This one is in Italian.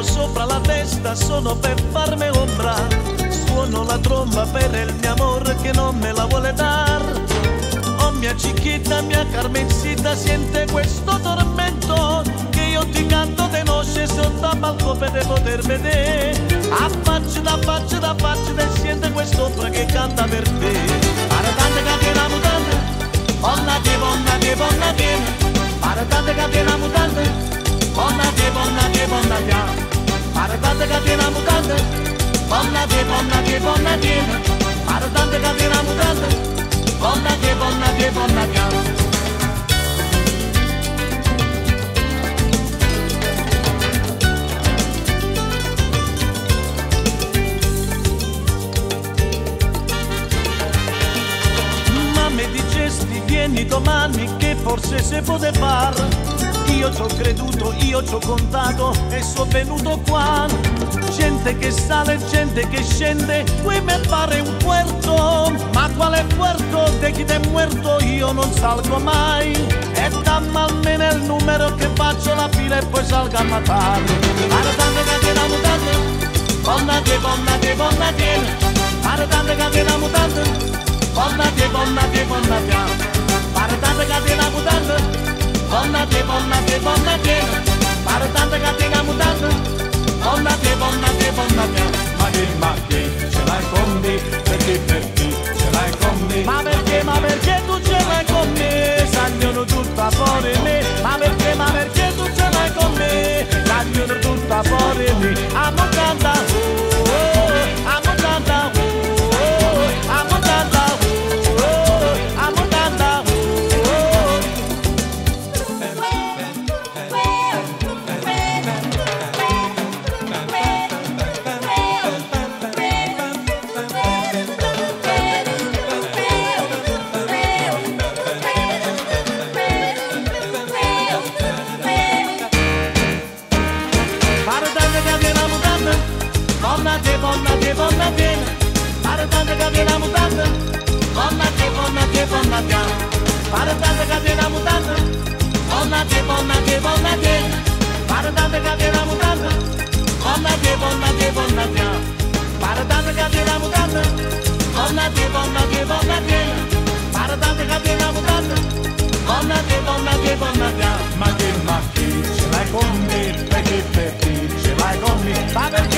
sopra la testa solo per farmi ombra. Suono la tromba per il mio amore che non me la vuole dar. Oh mia cicchetta, mia Carmencita, siente questo tormento che io ti canto de noce sotto al palco per poter vedere. Da faccia, e siente quest'ombra che canta per te. Para tante catena mutante, bonna te, para tante catena mutante, bonna te, para tante catena mutante, bonna te, para tante catena mutante, bonna te. Vieni domani che forse se può far. Io ci ho creduto, io ci ho contato e sono venuto qua. Gente che sale, gente che scende, qui mi pare un puerto. Ma quale puerto? De chi t'è muerto io non salgo mai. E dammi almeno il numero che faccio la fila e poi salgo a matare. Para tante catena mutante, bonna te, para tante catena mutante, bonna te. Para tante catena mutante, bonna te, para tante catena mutante, bonna te. Ma che ce l'hai con me, perché ce l'hai con me. Ma perché tu ce l'hai con me, sagnano tutta fuori me. Ma perché tu ce l'hai con me, sagnano tutta fuori me. Amo canta, amo canta, amo canta. Bonna te, para tante catena mutante, bonna te, para tante catena mutante, bonna te, para tante catena mutante, bonna te, para tante catena mutante, bonna te, para tante catena mutante, bonna te. Ma che ce l'hai con me, perché ce l'hai con me.